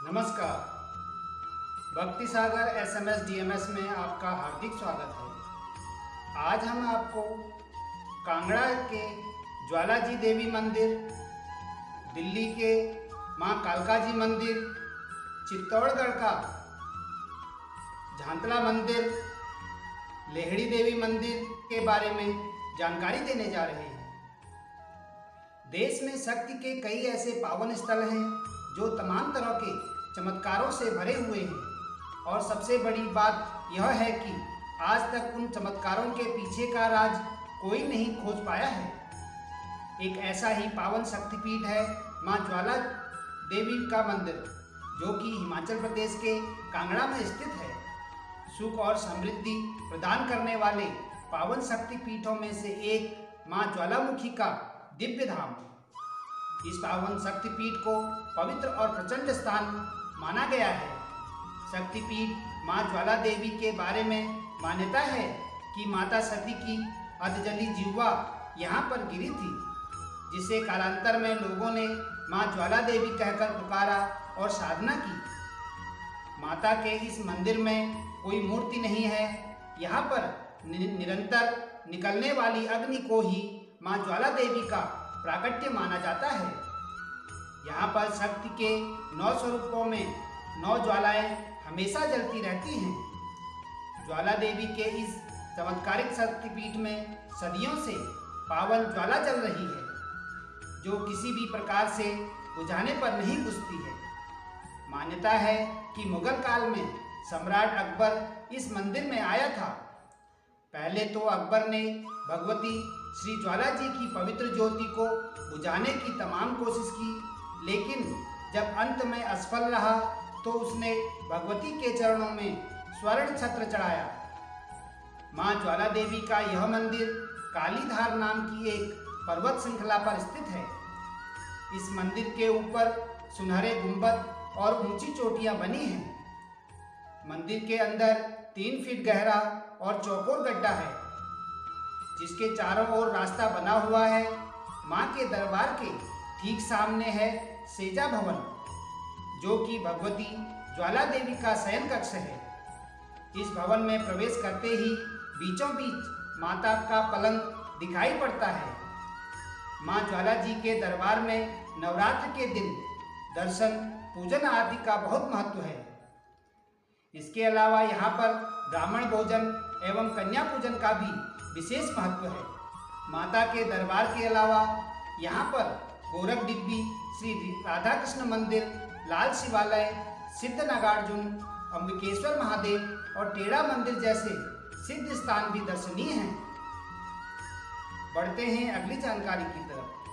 नमस्कार। भक्ति सागर SMS DMs में आपका हार्दिक स्वागत है। आज हम आपको कांगड़ा के ज्वाला जी देवी मंदिर, दिल्ली के मां कालका जी मंदिर, चित्तौड़गढ़ का झांतला मंदिर, लेहड़ी देवी मंदिर के बारे में जानकारी देने जा रहे हैं। देश में शक्ति के कई ऐसे पावन स्थल हैं जो तमाम तरह के चमत्कारों से भरे हुए हैं और सबसे बड़ी बात यह है कि आज तक उन चमत्कारों के पीछे का राज कोई नहीं खोज पाया है। एक ऐसा ही पावन शक्तिपीठ है मां ज्वाला देवी का मंदिर, जो कि हिमाचल प्रदेश के कांगड़ा में स्थित है। सुख और समृद्धि प्रदान करने वाले पावन शक्तिपीठों में से एक मां ज्वालामुखी का दिव्य धाम। इस पावन शक्तिपीठ को पवित्र और प्रचंड स्थान माना गया है। शक्तिपीठ मां ज्वाला देवी के बारे में मान्यता है कि माता सती की अधजली जिह्वा यहाँ पर गिरी थी, जिसे कालांतर में लोगों ने मां ज्वाला देवी कहकर पुकारा और साधना की। माता के इस मंदिर में कोई मूर्ति नहीं है। यहाँ पर निरंतर निकलने वाली अग्नि को ही मां ज्वाला देवी का प्राकट्य माना जाता है। यहाँ पर शक्ति के 9 स्वरूपों में 9 ज्वालाएं हमेशा जलती रहती हैं। ज्वाला देवी के इस चमत्कारिक शक्तिपीठ में सदियों से पावन ज्वाला जल रही है, जो किसी भी प्रकार से बुझाने पर नहीं बुझती है। मान्यता है कि मुगल काल में सम्राट अकबर इस मंदिर में आया था। पहले तो अकबर ने भगवती श्री ज्वाला जी की पवित्र ज्योति को बुझाने की तमाम कोशिश की, लेकिन जब अंत में असफल रहा तो उसने भगवती के चरणों में स्वर्ण छत्र चढ़ाया। मां ज्वाला देवी का यह मंदिर कालीधार नाम की एक पर्वत श्रृंखला पर स्थित है। इस मंदिर के ऊपर सुनहरे गुंबद और ऊंची चोटियां बनी हैं। मंदिर के अंदर 3 फीट गहरा और चौकोर गड्ढा है, जिसके चारों ओर रास्ता बना हुआ है। मां के दरबार के ठीक सामने है सेजा भवन, जो कि भगवती ज्वाला देवी का शयन कक्ष है। इस भवन में प्रवेश करते ही बीचों बीच माता का पलंग दिखाई पड़ता है। मां ज्वाला जी के दरबार में नवरात्र के दिन दर्शन, पूजन आदि का बहुत महत्व है। इसके अलावा यहाँ पर ब्राह्मण भोजन एवं कन्या पूजन का भी विशेष महत्व है। माता के दरबार के अलावा यहाँ पर गोरख डिब्बी, श्री राधा कृष्ण मंदिर, लाल शिवालय, सिद्ध नागार्जुन, अंबिकेश्वर महादेव और टेढ़ा मंदिर जैसे सिद्ध स्थान भी दर्शनीय हैं। बढ़ते हैं अगली जानकारी की तरफ।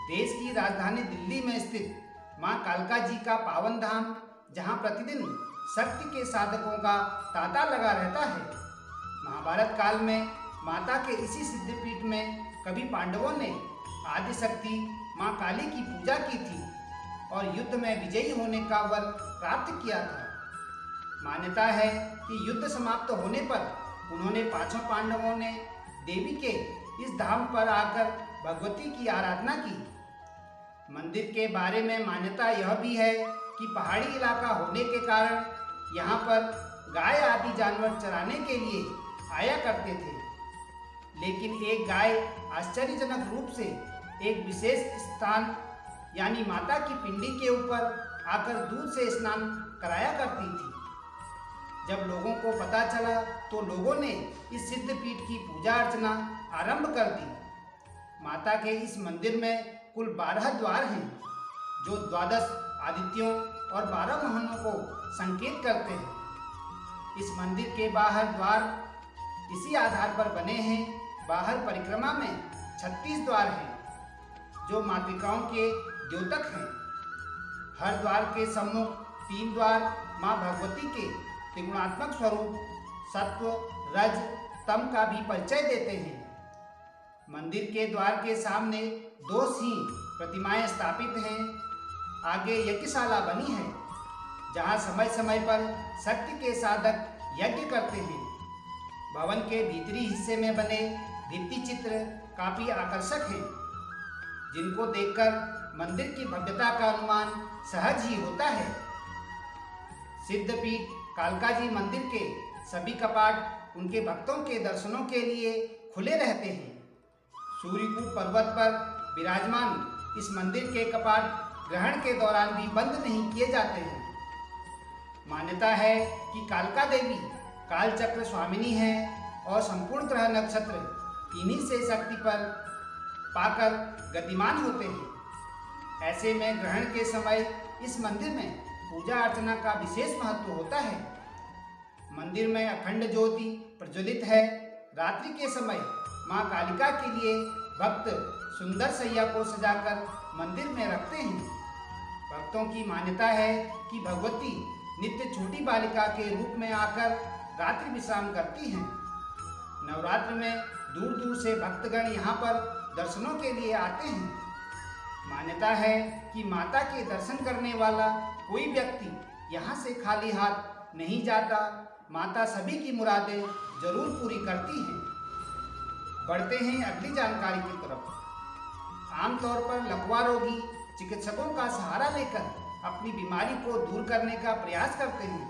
देश की राजधानी दिल्ली में स्थित मां कालका जी का पावन धाम, जहां प्रतिदिन शक्ति के साधकों का तांता लगा रहता है। महाभारत काल में माता के इसी सिद्धपीठ में कभी पांडवों ने आदिशक्ति मां काली की पूजा की थी और युद्ध में विजयी होने का वर प्राप्त किया था। मान्यता है कि युद्ध समाप्त होने पर उन्होंने 5 पांडवों ने देवी के इस धाम पर आकर भगवती की आराधना की। मंदिर के बारे में मान्यता यह भी है कि पहाड़ी इलाका होने के कारण यहाँ पर गाय आदि जानवर चराने के लिए आया करते थे, लेकिन एक गाय आश्चर्यजनक रूप से एक विशेष स्थान यानी माता की पिंडी के ऊपर आकर दूध से स्नान कराया करती थी। जब लोगों को पता चला तो लोगों ने इस सिद्ध पीठ की पूजा अर्चना आरंभ कर दी। माता के इस मंदिर में कुल 12 द्वार हैं, जो 12 आदित्यों और 12 मोहनों को संकेत करते हैं। इस मंदिर के बाहर द्वार इसी आधार पर बने हैं। बाहर परिक्रमा में 36 द्वार हैं, जो मातृकाओं के द्योतक हैं। हर द्वार के सम्मुख 3 द्वार मां भगवती के त्रिगुणात्मक स्वरूप सत्व, रज, तम का भी परिचय देते हैं। मंदिर के द्वार के सामने 2 सिंह प्रतिमाएं स्थापित हैं। आगे यज्ञशाला बनी है, जहां समय समय पर शक्ति के साधक यज्ञ करते हैं। भवन के भीतरी हिस्से में बने भित्ति चित्र काफी आकर्षक हैं, जिनको देखकर मंदिर की भव्यता का अनुमान सहज ही होता है। सिद्धपीठ कालकाजी मंदिर के सभी कपाट उनके भक्तों के दर्शनों के लिए खुले रहते हैं। सूर्यकूप पर्वत पर विराजमान इस मंदिर के कपाट ग्रहण के दौरान भी बंद नहीं किए जाते हैं। मान्यता है कि कालका देवी कालचक्र स्वामिनी है और संपूर्ण ग्रह नक्षत्र इन्हीं से शक्ति पर पाकर गतिमान होते हैं। ऐसे में ग्रहण के समय इस मंदिर में पूजा अर्चना का विशेष महत्व होता है। मंदिर में अखंड ज्योति प्रज्वलित है। रात्रि के समय मां कालिका के लिए भक्त सुंदर सैया को सजाकर मंदिर में रखते हैं। भक्तों की मान्यता है कि भगवती नित्य छोटी बालिका के रूप में आकर रात्रि विश्राम करती हैं। नवरात्र में दूर दूर से भक्तगण यहाँ पर दर्शनों के लिए आते हैं। मान्यता है कि माता के दर्शन करने वाला कोई व्यक्ति यहाँ से खाली हाथ नहीं जाता। माता सभी की मुरादें जरूर पूरी करती हैं। बढ़ते हैं अगली जानकारी की तरफ। आमतौर पर लकवा रोगी चिकित्सकों का सहारा लेकर अपनी बीमारी को दूर करने का प्रयास करते हैं,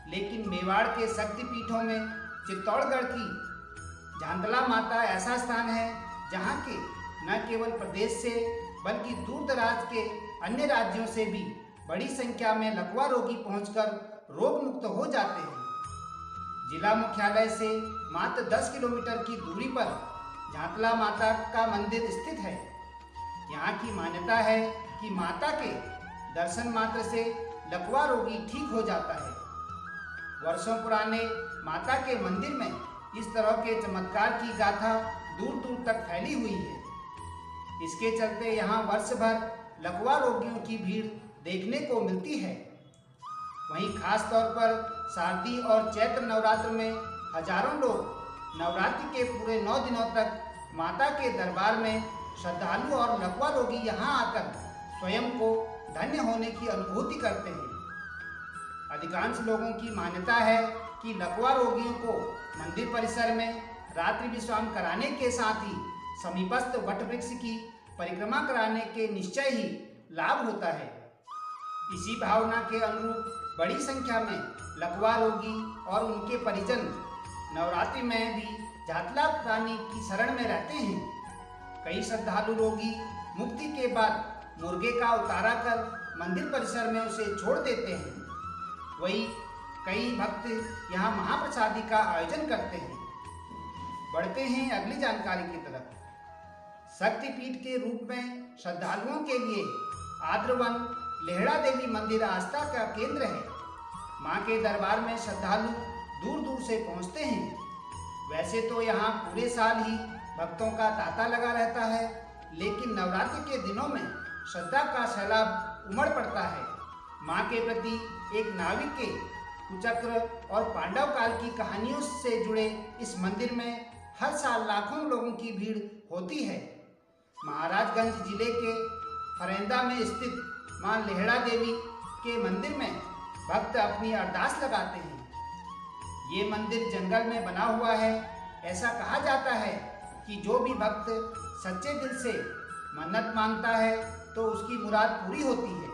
लेकिन मेवाड़ के शक्तिपीठों में चित्तौड़गढ़ की झांदला माता ऐसा स्थान है जहां के न केवल प्रदेश से बल्कि दूर दराज के अन्य राज्यों से भी बड़ी संख्या में लकवा रोगी पहुंचकर रोग मुक्त हो जाते हैं। जिला मुख्यालय से मात्र 10 किलोमीटर की दूरी पर झांदला माता का मंदिर स्थित है। यहाँ की मान्यता है कि माता के दर्शन मात्र से लकवा रोगी ठीक हो जाता है। वर्षों पुराने माता के मंदिर में इस तरह के चमत्कार की गाथा दूर दूर तक फैली हुई है। इसके चलते यहाँ वर्ष भर लकवा रोगियों की भीड़ देखने को मिलती है। वहीं खास तौर पर शारदी और चैत्र नवरात्र में हजारों लोग नवरात्रि के पूरे 9 दिनों तक माता के दरबार में श्रद्धालु और लकवा रोगी यहाँ आकर स्वयं को धन्य होने की अनुभूति करते हैं। अधिकांश लोगों की मान्यता है कि लकवा रोगियों को मंदिर परिसर में रात्रि विश्राम कराने के साथ ही समीपस्थ वट वृक्ष की परिक्रमा कराने के निश्चय ही लाभ होता है। इसी भावना के अनुरूप बड़ी संख्या में लकवा रोगी और उनके परिजन नवरात्रि में भी झांदला रानी की शरण में रहते हैं। कई श्रद्धालु रोगी मुक्ति के बाद मुर्गे का उतारा कर मंदिर परिसर में उसे छोड़ देते हैं। वहीं कई भक्त यहाँ महाप्रसादी का आयोजन करते हैं। बढ़ते हैं अगली जानकारी की तरफ। शक्तिपीठ के रूप में श्रद्धालुओं के लिए आद्रवन लेहड़ा देवी मंदिर आस्था का केंद्र है। मां के दरबार में श्रद्धालु दूर दूर से पहुंचते हैं। वैसे तो यहाँ पूरे साल ही भक्तों का तांता लगा रहता है, लेकिन नवरात्रि के दिनों में श्रद्धा का सैलाब उमड़ पड़ता है। मां के प्रति एक नाविक के कुचक्र और पांडव काल की कहानियों से जुड़े इस मंदिर में हर साल लाखों लोगों की भीड़ होती है। महाराजगंज जिले के फरेंदा में स्थित मां लेहड़ा देवी के मंदिर में भक्त अपनी अरदास लगाते हैं। ये मंदिर जंगल में बना हुआ है। ऐसा कहा जाता है कि जो भी भक्त सच्चे दिल से मन्नत मांगता है तो उसकी मुराद पूरी होती है।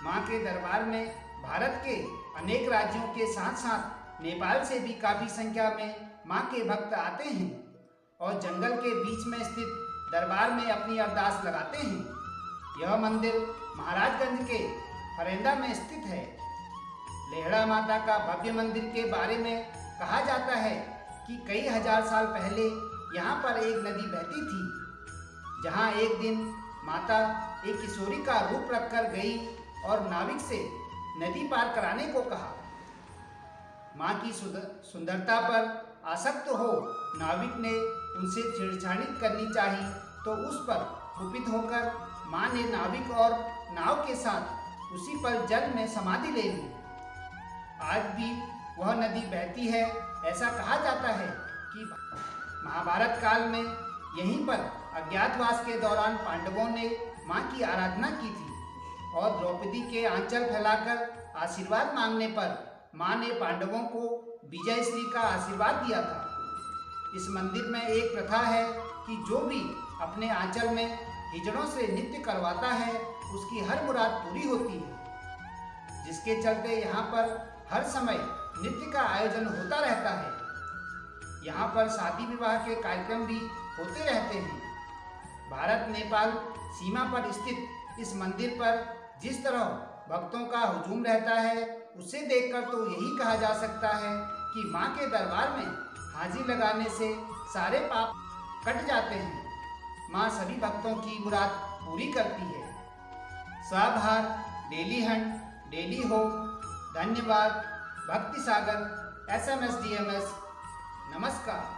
मां के दरबार में भारत के अनेक राज्यों के साथ साथ नेपाल से भी काफ़ी संख्या में मां के भक्त आते हैं और जंगल के बीच में स्थित दरबार में अपनी अरदास लगाते हैं। यह मंदिर महाराजगंज के फरेंदा में स्थित है। लेहड़ा माता का भव्य मंदिर के बारे में कहा जाता है कि कई हजार साल पहले यहाँ पर एक नदी बहती थी, जहाँ एक दिन माता एक किशोरी का रूप रखकर गई और नाविक से नदी पार कराने को कहा। माँ की सुंदरता पर आसक्त हो नाविक ने उनसे छेड़छाड़ी करनी चाहिए तो उस पर कुपित होकर माँ ने नाविक और नाव के साथ उसी पर जल में समाधि ले ली। आज भी वह नदी बहती है। ऐसा कहा जाता है कि महाभारत काल में यहीं पर अज्ञातवास के दौरान पांडवों ने मां की आराधना की थी और द्रौपदी के आंचल फैलाकर आशीर्वाद मांगने पर मां ने पांडवों को विजय श्री का आशीर्वाद दिया था। इस मंदिर में एक प्रथा है कि जो भी अपने आंचल में हिजड़ों से नृत्य करवाता है उसकी हर मुराद पूरी होती है। जिसके चलते यहाँ पर हर समय नृत्य का आयोजन होता रहता है। यहाँ पर शादी विवाह के कार्यक्रम भी होते रहते हैं। भारत नेपाल सीमा पर स्थित इस मंदिर पर जिस तरह भक्तों का हुजूम रहता है, उसे देखकर तो यही कहा जा सकता है कि माँ के दरबार में हाजिरी लगाने से सारे पाप कट जाते हैं। माँ सभी भक्तों की मुराद पूरी करती है। स्वाभार, डेली हंट, डेली हो। धन्यवाद। भक्ति सागर, SMS DMS। नमस्कार।